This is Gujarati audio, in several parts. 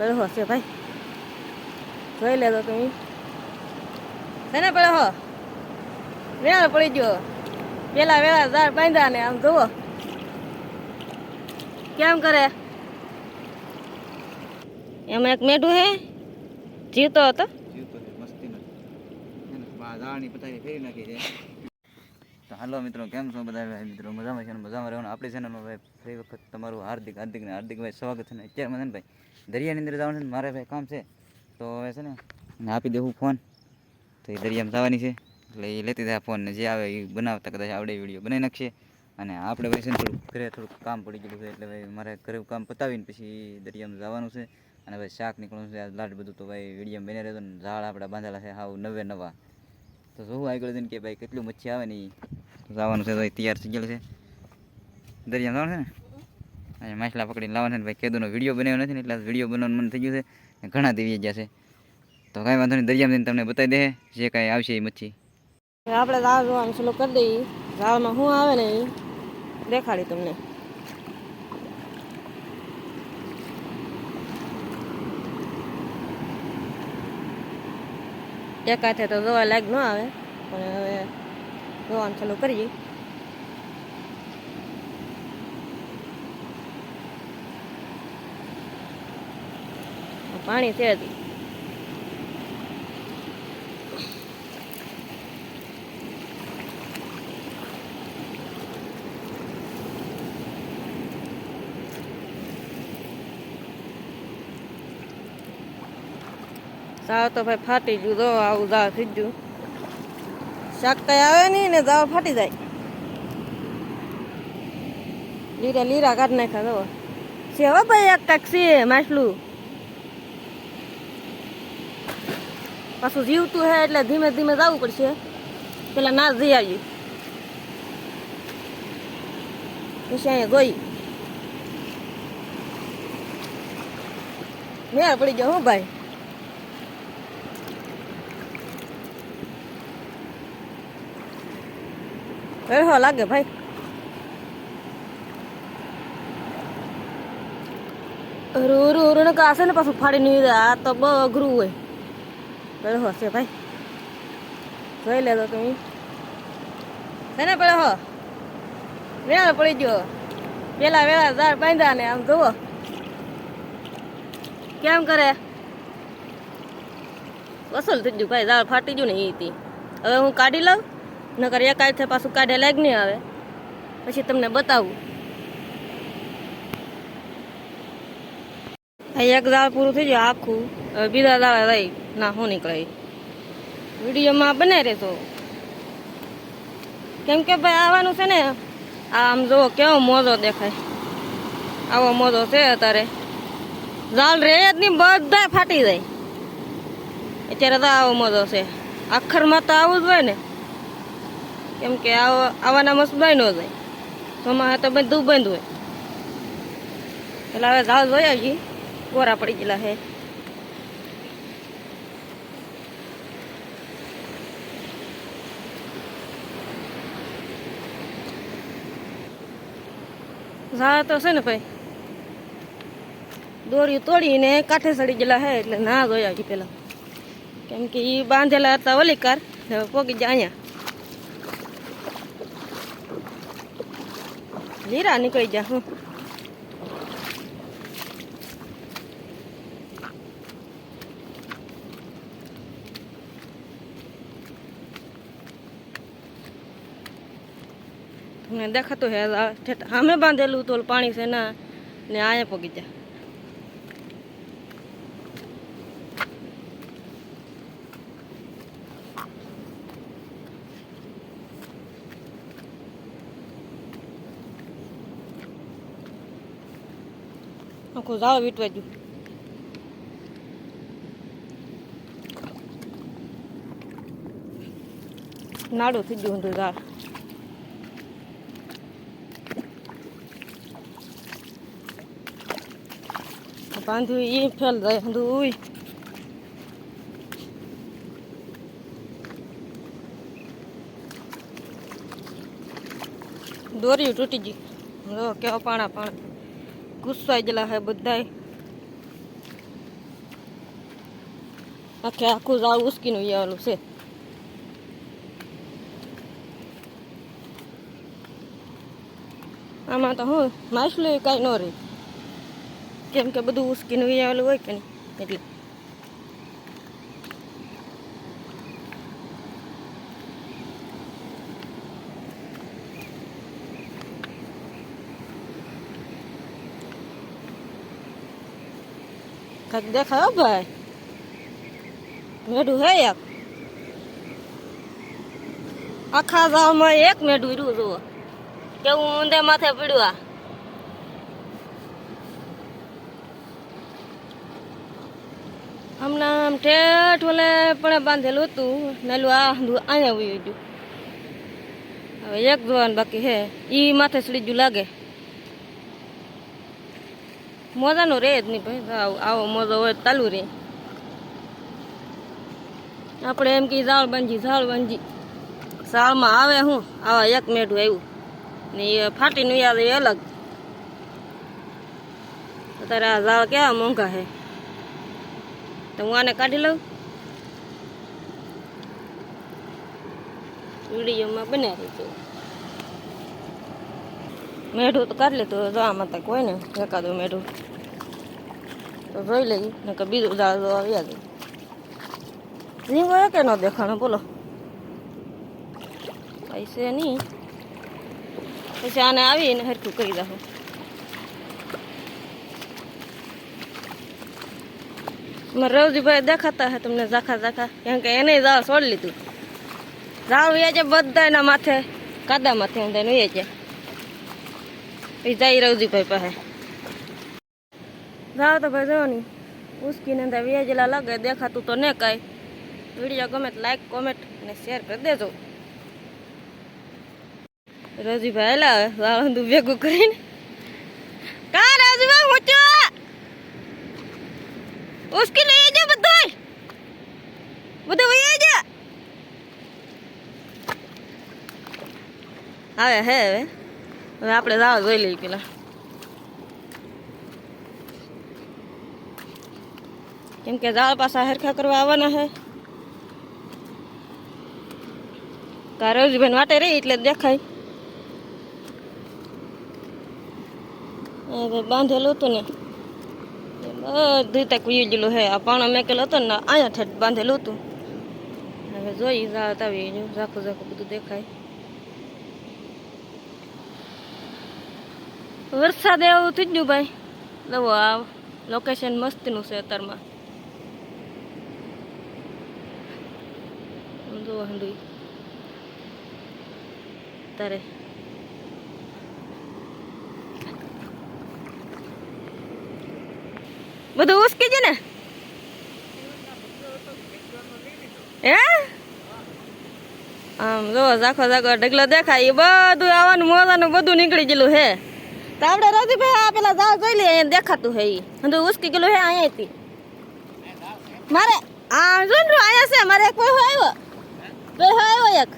પડ્યો છે ભાઈ, જોઈ લેજો તમે. છે ને પડ્યો વેળ પડી ગયો. પેલા વેળા ઝાડ બાંધ્યા ને આમ જુઓ કેમ કરે. એમાં એક મેઢું હે જીવતો હતો. તો હાલો મિત્રો, કેમ છો બધા મિત્રો? મજામાં છે ને? મજામાં રહેવાનું. આપણી ચેનલમાં ભાઈ ફરી વખત તમારું હાર્દિક હાર્દિકભાઈ સ્વાગત છે ને. અત્યારે મને ભાઈ દરિયાની અંદર જવાનું છે ને, મારે ભાઈ કામ છે તો હવે છે ને એને આપી દેવું ફોન. તો એ દરિયામાં જવાની છે એટલે એ લેતી થાય ફોન ને જે આવે એ બનાવતા કદાચ આવડે વિડીયો બનાવી નાખશે. અને આપણે ભાઈ છે ને થોડુંક કામ પડી ગયેલું છે એટલે ભાઈ મારે ઘરે કામ પતાવીને પછી દરિયામાં જવાનું છે. અને ભાઈ શાક નીકળવાનું છે આ લાટ બધું. તો ભાઈ વિડીયો બને રહેતો ને ઝાડ આપણે બાંધેલા છે હાવ નવા. તો જોવું આગળ જઈને કે ભાઈ કેટલું મચ્છી આવે ને એ જવાનું છે. તો તૈયાર થઈ ગયેલું છે, દરિયામાં જવાનું છે ને. અહીંયા માછલા પકડીને લાવવાના છે ને ભાઈ. કેદુનો વિડીયો બનાવ્યો નથી ને એટલે વિડીયો બનાવવાનું મન થઈ ગયું છે. ઘણા દેવી ગયા છે તો કાંઈ વાંધો નહીં, દરિયામાં જઈને તમને બતાવી દે જે કાંઈ આવશે એ મચ્છી. આપણે ઝાડ જોવાનું ચાલુ કરી દઈએ. ઝાડમાં શું આવે ને એ દેખાડી તમને. એક હાથે તો જોવા લાયક ન આવે પણ હવે જોવાનું ચાલુ કરીએ. પાણી છે હજી. ઝાડ તો ભાઈ ફાટી ગયું. જો આવું ઝાડ થઈ ગયું. શાક કઈ આવે નહીં ને ઝાડ ફાટી જાય. લીરા કાઢી નાખ્યા. જો છે હવે ભાઈ એક કાંઈક છે માછલું. પાછું જીવતું હે એટલે ધીમે ધીમે જવું પડશે. પેલા ના જઈ આવ્યું પછી અહીંયા ગઈ મેળ પડી ગયો. હું ભાઈ વેળો લાગે ભાઈ. રૂ ને કાશે ને પાછું ફાડી નહીં જાય. આ તો બહુ અઘરું હોય. વેળો છે ભાઈ, જોઈ લેજો તમે. છે ને પડ્યો વેળ પડી ગયો. પેલા વેળા ઝાડ બાંધ્યા ને આમ જુઓ કેમ કરે. વસૂલ થઈ ગયું ભાઈ. ઝાડ ફાટી ગયું ને એ હવે હું કાઢી લઉં નકર એક હાથે પાછું કાઢે લાગ નહીં આવે. પછી તમને બતાવું. એક ઝાડ પૂરું થઈ ગયું આખું. હવે બીજા ઝાડ રહી ના શું નીકળે. વિડીયોમાં બને રહેતો કેમ કે ભાઈ આવવાનું છે ને. આમ જુઓ કેવો મોજો દેખાય. આવો મોજો છે અત્યારે. ઝાડ રે જ નહીં, બધા ફાટી જાય. અત્યારે તો આવો મોજો છે. આખરમાં તો આવું જ હોય ને, કેમ કે આવાના મસ્ત બંધ ન જાય. ચોમાસા તો બધું બંધ હોય. એટલે હવે ઝાડ જોયા છીએ કોરા પડી ગયેલા છે. ઝાડ તો છે ને ભાઈ દોરી તોડીને કાંઠે સડી ગયેલા છે એટલે ના જોયા છીએ પેલા. કેમ કે એ બાંધેલા હતા ઓલી કાર હવે પોગી જાય અહીંયા. લીરા નીકળી જા. હું તમને દેખાતું હે સામે બાંધેલું તો પાણી છે ના ને અહીંયા પગી જા. આખું ઝાડ વીટવા ગયું. નાડું થઈ ગયું હતું ઝાડ. બાંધ્યું એ ફેલ જાય બધું. દોરી તૂટી ગઈ. કેવા પાણા ગુસ્સાઈ ગયેલા હે બધાય. આખે આખું ઝાડ ઉસકીનું આવેલું છે. આમાં તો હું માછલી કાંઈ ન રહી, કેમ કે બધું ઉસકીનું આવેલું હોય કે નહીં એટલે. કાંઈક દેખાય હો ભાઈ, મેઢું હે એક, આખા ગામમાં એક મેઢું રહ્યું જુઓ કેવું ઊંધે માથે પડ્યું. આ હમણાં આમ ઠેઠ ઓલે પણ બાંધેલું હતું નાલું, આ અહીંયા વયું ગયું. હવે એક જોવાનું બાકી હે, ઈ માથે ચડી ગયું લાગે. મોજાનો રે જ નહીં ભાઈ, આવો મોજો હોય ચાલુ રે. આપણે એમ કે ઝાડ બાંધી ઝાડમાં આવે હું આવા એક મેઢું આવ્યું ને એ ફાટીનું યાદ એ અલગ. અત્યારે આ ઝાડ કેવા મોંઘા છે, તો હું આને કાઢી લઉં, વિડીયોમાં બનાવી છું. મેઢું તો કાઢી લીધું, જો આમાં તક હોય ને એકાદું મેઢું તો જોઈ લઈએ, ને કે બીજું ઝાડ જો આવ્યા જાય. રીંગો કે ન દેખાણો બોલો, પૈસે નહીં. પછી આને આવીને હરખું કરી દઉં. મારા રવજીભાઈ દેખાતા હે તમને ઝાખા, કેમ કે એને ઝાડ છોડી લીધું. ઝાડ વ્યા છે બધા એના માથે, કાદા માથે ઊંધા વ્યા છે. પછી જાય રવજીભાઈ પાસે જાઓ તો ભાઈ જો નહીં ઉસકીને અંદર વ્યાજેલા લાગે, દેખાતું તો ને કાંઈ. વિડીયો ગમે તો લાઈક કોમેન્ટ અને શેર કરી દેજો. રવજીભાઈ હેલા વાળું ભેગું કરીને કા રવજીભાઈ ઊંચો ઉસકી લઈ જા, બધું વહી જા. આવે હે હવે આપણે જાવ જોઈ લઈએ પેલા, કેમ કે ઝાડ પાછા હરખા કરવા આવવાના હે. રવજીભાઈ વાટે રહી એટલે દેખાય. બાંધેલું હતું ને બધું તક વીજેલું હે. આ પાણો મેકેલો હતો ને અહીંયા ઠેઠ બાંધેલું હતું. હવે જોઈ ઝાડ આવી ઝાખું બધું દેખાય. વરસાદ એવું થઈ ગયું ભાઈ. જવો આ લોકેશન મસ્તીનું છે અત્યારમાં. જો હંડુઈ તારે બધું ઉસકી છે ને હે. આમ જો ઝાખો ઢગલો દેખાય, એ બધું આવવાનું મોજાનું બધું નીકળી ગયેલું હે. તો આપણે રજીભાઈ આ પેલા ઝાડ જોઈ લઈએ, અહીંયા દેખાતું હે. એ બધું ઉસકી ગયેલું હે અહીંયાથી. મારે આ જો ને અહીંયા છે, મારે એક પૈસો આવ્યો એક.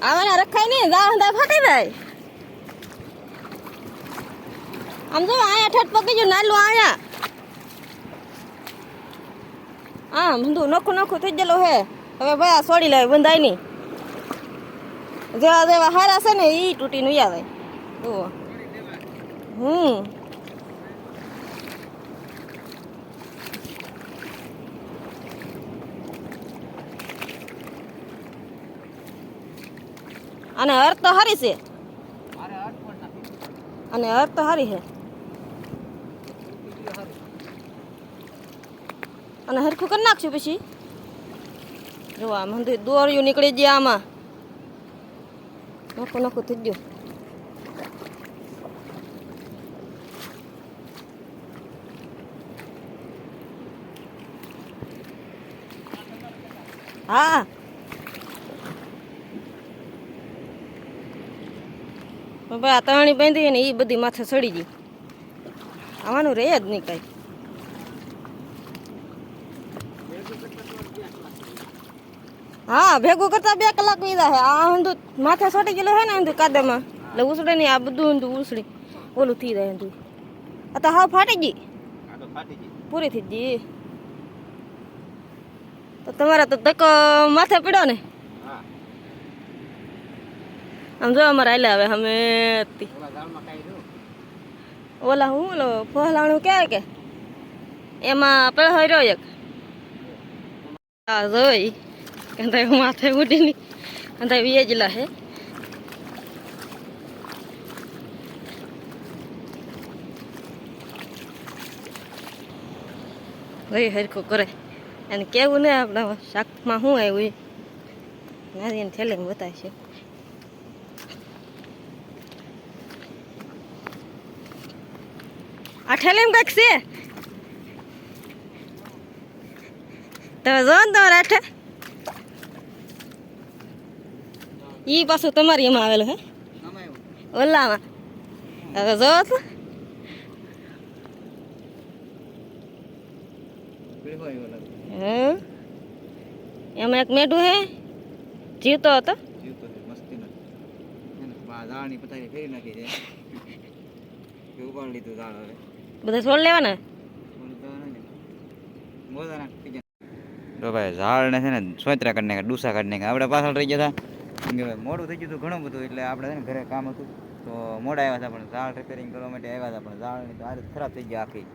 આવાના રખાય નહીં, ઝાડ ફાટી જાય. આમ જો અહીંયા ઠેઠ પકી ગયું નાલું અહીંયા. આમ બધું નોખું થઈ ગયેલું હે. હવે ભાઈ આ છોડી લાવે, બંધાય નહીં. જેવા હારા છે ને એ તૂટીને આવે. અને અર્થ તો સારી છે, અને અર્થ તો સારી છે. અને હરખું કરી નાખશું પછી જો આમ દોર્યું નીકળી ગયા, આમાં નોખું થઈ ગયું. હા ભાઈ આ તણી બાંધી ને એ બધી માથે ચડી ગઈ. આવવાનું રહે જ નહીં કાંઈ. હા ભેગું કરતા 2 કલાક વીધા છે. આ ઊંધું માથે ચડી ગયેલું છે ને ઊંધું કાદામાં, એટલે ઉછળે નહીં. આ બધું ઊંધું ઉછળી ઓલું થઈ જાય ઊંધું. આ તો હાવ ફાટી ગઈ, આ તો ફાટી ગઈ. પૂરી થઈ ગઈ. તો તમારા તો ધક્કો માથે પડ્યો ને. હા, આમ જો અમારે હાલ્યા આવે અમે ઓલા ઝાડમાં કાંઈ રહ્યું. ઓલા હું ઓલો ફોહલાણું કહેવાય કે એમાં પેલો રહ્યો એક આ જોઈ કંધાય માથે ઉડીની કંધાય વેજલા હે. ભાઈ હરખું કરે એને કેવું ને આપણા શાકમાં શું આવ્યું એ નારી એને થેલીમાં બતાવશે. આ થેલીમાં કંઈક છે તમે જો ને તમારે આઠે ઈ પાછું તમારી એમાં આવેલું હે આમાં એવું. ઓલામાં. હવે જો તો પીળો આવ્યો લાગે. હમ એમાં એક મેઢું હે જીવતો હતો. જીવતો છે, મસ્તીનો. એને ઝાડની પથારી ફેરી નાખી છે. કે ઉપાડી લીધું ઝાડ હવે. બધા છોડ લેવાના. તો ભાઈ ઝાડને છે ને સોતરા કાઢી નાખ્યા, ડૂસા કાઢી નાખ્યા. આપણે પાછળ રહી ગયા હતા કેમ કે ભાઈ મોડું થઈ ગયું હતું ઘણું બધું, એટલે આપણે છે ને ઘરે કામ હતું તો મોડા આવ્યા હતા. પણ ઝાડ રિપેરિંગ કરવા માટે આવ્યા હતા, પણ ઝાડની તો હાલત ખરાબ થઈ ગઈ આખી.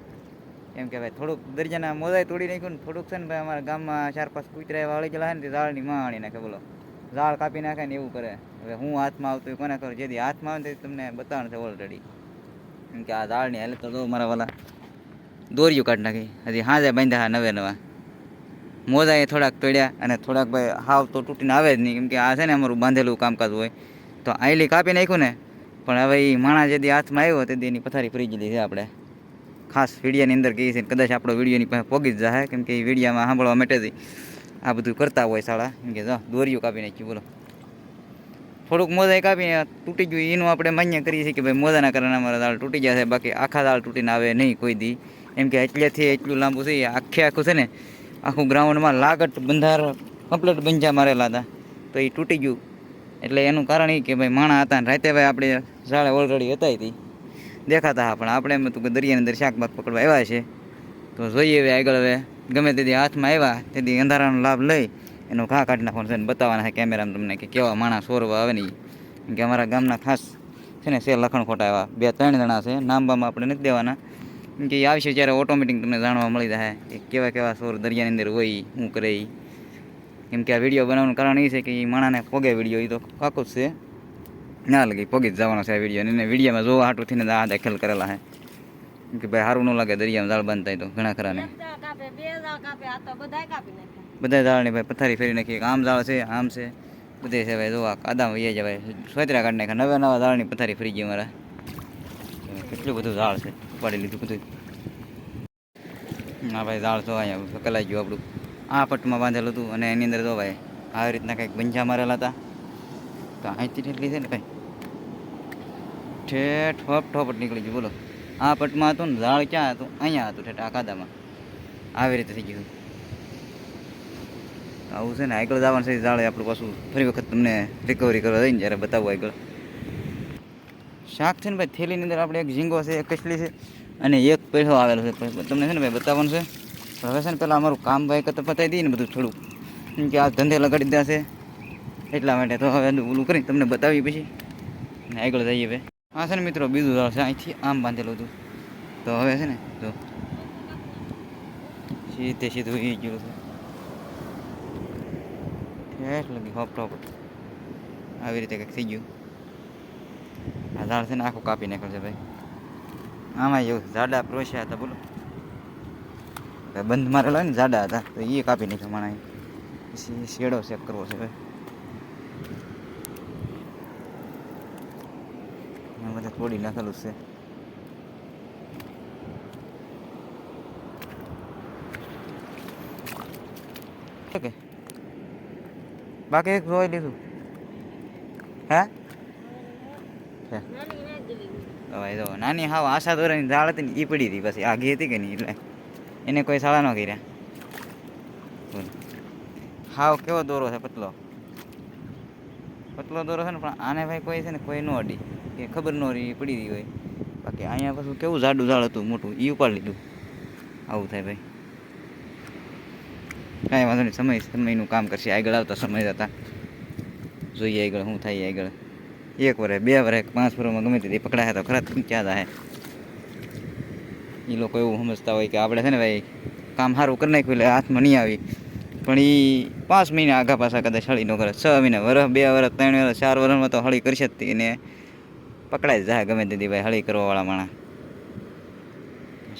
એમ કે ભાઈ થોડુંક દરિયાના મોજાય તોડી નાખ્યું ને થોડુંક છે ને ભાઈ અમારા ગામમાં 4-5 કૂતરા એવા વળી ગયેલા ને તે ઝાડની માં આણી નાખે. બોલો, ઝાડ કાપી નાખે ને એવું કરે. હવે હું હાથમાં આવતું કોને ખબર, જેથી હાથમાં આવે ને તમને બતાવવાનું છે ઓલરેડી. કેમ કે આ ઝાડની હાલત તો મારા વાલા દોરીઓ કાઢી નાખી. હજી હાજે બાંધ્યા નવે નવા મોજા એ થોડાક તોડ્યા અને થોડાક ભાઈ હાવ તો તૂટીને આવે જ નહીં. કેમ કે આ છે ને અમારું બાંધેલું કામકાજ હોય તો આઈલી કાપી નાખ્યું ને. પણ હવે એ માણસ જેથી હાથમાં આવ્યો તેથી એની પથારી ફરી ગયેલી છે. આપણે ખાસ વિડીયાની અંદર કહીએ છીએ, કદાચ આપણો વિડીયોની પાસે પોગી જ જાય. કેમ કે એ વિડીયામાં સાંભળવા માટે આ બધું કરતા હોય શાળા. કેમ કે જો દોરીઓ કાપી નાખ્યું. બોલો, થોડુંક મોજા કાપીને તૂટી ગયું એનું આપણે માન્ય કરીએ છીએ કે ભાઈ મોજાના કારણે અમારા દાળ તૂટી જશે, બાકી આખા દાળ તૂટીને આવે નહીં કોઈ દી. એમ કે એટલેથી એટલું લાંબુ છે આખે આખું છે ને આખું ગ્રાઉન્ડમાં લાગટ બંધાર કમ્પ્લીટ બંજા મારેલા હતા તો એ તૂટી ગયું. એટલે એનું કારણ એ કે ભાઈ માણા હતા ને રાતે ભાઈ આપણે ઝાડે ઓલરેડી હતા હતી દેખાતા હા. પણ આપણે એમ હતું કે દરિયાની અંદર શાક બાક પકડવા આવ્યા છે તો જોઈએ હવે આગળ. હવે ગમે તેથી હાથમાં આવ્યા તેથી અંધારાનો લાભ લઈ એનો ઘા કાઢી નાખવાનો છે ને બતાવવાના છે કેમેરામાં તમને કે કેવા માણસ સોરવા આવે નહીં. કેમ કે અમારા ગામના ખાસ છે ને લખણ ખોટા એવા 2-3 જણા છે, નામ બામ આપણે નથી દેવાના. કેમ કે એ આવશે ત્યારે ઓટોમેટિક તમને જાણવા મળી જાય કે કેવા કેવા સોર દરિયાની અંદર હોય શું કરે એ. કેમ કે આ વિડીયો બનાવવાનું કારણ એ છે કે એ માણાને પોગે વિડીયો એ તો કાકો જ છે ના લાગે પોગી જ જવાનો છે આ વિડીયો. એને વિડીયોમાં જોવા હાટું થઈને આ દાખલ કરેલા છે. કેમ કે ભાઈ સારું ન લાગે દરિયામાં ઝાડ બંધ થાય તો ઘણા ખરાને બધા ઝાડની ભાઈ પથારી ફેરી નાખી. આમ ઝાડ છે આમ છે બધે છે ભાઈ જોવા કાદા વૈયા જાય ભાઈ સોતરા કાઢી નાખ્યા. નવા ઝાડની પથારી ફરી ગઈ મારા. કેટલું બધું ઝાડ છે ઉપાડી લીધું બધું. હા ભાઈ ઝાડ તો અહીંયા કલાઈ ગયું આપણું. આ પટ્ટમાં બાંધેલું હતું અને એની અંદર તો ભાઈ આવી રીતના કંઈક બંજા મારેલા હતા. તો અહીંથી એટલી છે ને ભાઈ ઠેઠ ઠોપટ નીકળી ગયું. બોલો, આ પટમાં હતું ને ઝાડ ક્યાં હતું? અહીંયા હતું ઠેઠ આ કાદામાં. આવી રીતે થઈ ગયું. આવું છે ને આગળ જવાનું છે ઝાડે આપણું પાછું ફરી વખત તમને રિકવરી કરવા જઈને જ્યારે બતાવવું આગળ. શાક છે ને ભાઈ થેલીની અંદર આપણે એક ઝીંગો છે, એક કચલી છે અને એક પેઢો આવેલો છે. તમને છે ને ભાઈ બતાવવાનું છે. પણ હવે છે ને પહેલાં અમારું કામ ભાઈ કરતાં પતાવી દઈએ ને બધું થોડુંક. કેમ કે આ ધંધે લગાડી દીધા છે એટલા માટે. તો હવે ઓલું કરીને તમને બતાવી પછી ને આગળ જઈએ ભાઈ. આ છે ને મિત્રો બીજું ઝાડ છે, અહીંથી આમ બાંધેલું હતું. તો હવે છે ને જો સીધે સીધું એ ગયું છે ઠેઠ લગી હોપ ટોપ આવી રીતે કંઈક થઈ ગયું. આ ઝાડ છે ને આખું કાપી નાખ્યું છે ભાઈ. આમાં એવું ઝાડા પ્રોસ્યા હતા. બોલો, બંધ મારેલા હોય ને ઝાડા હતા તો એ કાપી નાખ્યા માણા. પછી શેડો ચેક કરવો છે ભાઈ. બધા તોડી નાખેલું છે. ઓકે, બાકી એક જોઈ લીધું હે ભાઈ. તો નાની હાવ આશા દોરાની ઝાડ હતી ને એ પડી હતી પછી આગી હતી કે નહીં એટલે એને કોઈ શાળા ન કર્યા. બોલો, હાવ કેવો દોરો છે, પતલો પતલો દોરો છે ને. પણ આને ભાઈ કોઈ છે ને કોઈ ન અડી કે ખબર ન રહી પડી રહી હોય. કે અહીંયા પાછું કેવું જાડું ઝાડ હતું મોટું એ ઉપાડી લીધું. આવું થાય ભાઈ. કાંઈ વાંધો નહીં, સમયનું કામ કરશે. આગળ આવતા સમય જતા જોઈએ આગળ શું થાય. આગળ 1 વર્ષ 2 વર્ષ 5 વર્ષમાં ગમે તે પકડાય તો ખરા ક્યાં જાય. એ લોકો એવું સમજતા હોય કે આપણે છે ને ભાઈ કામ સારું કરી નાખ્યું એટલે હાથમાં નહીં આવી, પણ એ 5 મહિના આગા પાછા કદાચ હળી ન કરે. 6 મહિના, વર્ષ 2 વર્ષ 3 વર્ષ 4 વર્ષમાં તો હળી કરશે જ એને પકડાઈ જાય ગમે તેથી ભાઈ હળી કરવાવાળા માણસ.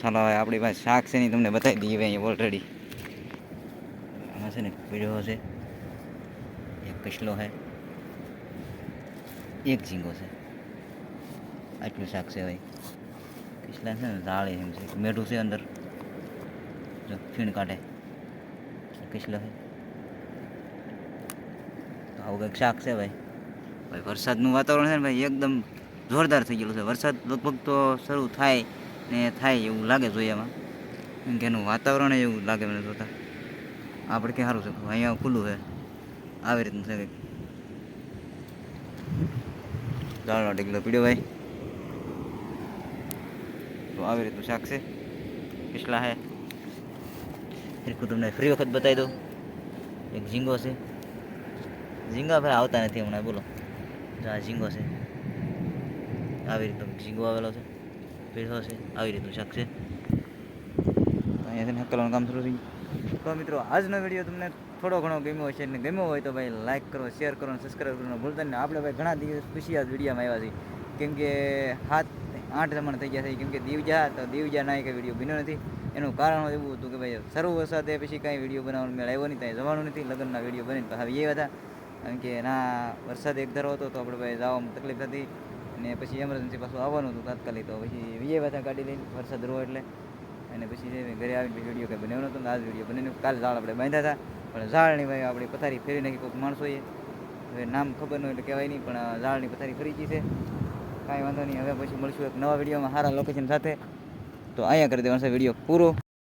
ચાલો હવે આપણી પાસે શાક છે ને તમને બતાવી દઈએ ભાઈ ઓલરેડી. આમાં છે ને પીળો છે, એક કસલો છે, એક ઝીંગો છે. આટલું શાક છે ભાઈ. કસલા છે ને ઝાડે એમ છે, મેઠું છે અંદર, જો ફીણ કાઢે. કસલો છે તો આવું કંઈક શાક છે ભાઈ. ભાઈ વરસાદનું વાતાવરણ છે ને ભાઈ એકદમ જોરદાર થઈ ગયેલું છે. વરસાદ લગભગ તો શરૂ થાય ને થાય એવું લાગે જોયામાં, કેમ કે એનું વાતાવરણ એવું લાગે મને જોતા. આપણે ક્યાં સારું છે, અહીંયા ખુલ્લું છે આવી રીતનું છે કંઈક. દાળનો ઢીકલો પીડ્યો ભાઈ. તો આવી રીતનું શાક છે, પિછલા છે. ફીરકું તમને ફ્રી વખત બતાવી દઉં. એક ઝીંગો છે. ઝીંગા ભાઈ આવતા નથી હમણાં, બોલો. જો આ ઝીંગો છે, આવી રીતનો ઝીંગો આવેલો છે, પીળો છે. આવી રીતનું શાક છે. અહીંયાથી હકલવાનું કામ શરૂ થઈ ગયું. તો મિત્રો આજનો વિડીયો તમને થોડો ઘણો ગમ્યો હશે, ને ગમ્યો હોય તો ભાઈ લાઇક કરો, શેર કરો અને સબસ્ક્રાઈબ કરવાનું ભૂલતા નહીં. આપણે ભાઈ ઘણા દિવસ પછી આ વિડીયોમાં આવ્યા છીએ, કેમ કે 7-8 જમણ થઈ ગયા છે. કેમ કે દીવજા ના કંઈ વિડીયો બન્યો નથી. એનું કારણ એવું હતું કે ભાઈ શરૂ વરસાદે પછી કાંઈ વિડીયો બનાવવાનો મેળ આવ્યો નહીં, ત્યાં જવાનું નથી. લગ્નના વિડીયો બનીને હવે એ હતા, કારણ કે ના વરસાદ એક ધારો હતો તો આપણે ભાઈ જવામાં તકલીફ હતી, અને પછી એમરજન્સી પાછું આવવાનું હતું તાત્કાલિક. તો પછી વીએ હતા ગાડી લઈને વરસાદ રહો એટલે, અને પછી ઘરે આવીને પછી વિડીયો કંઈ બનાવ્યો નહોતો. આજ વિડીયો બનીને કાલે ઝાડ આપણે બાંધ્યા હતા, પણ ઝાડની ભાઈ આપણી પથારી ફેરી નાખી કોઈક માણસોએ. હવે નામ ખબર ન હોય એટલે કહેવાય નહીં, પણ ઝાડની પથારી ફરી ગઈ છે. કાંઈ વાંધો નહીં. હવે પછી મળશું એક નવા વિડીયોમાં સારા લોકેશન સાથે. તો અહીંયા કરી દેવાનો છે વિડીયો પૂરો.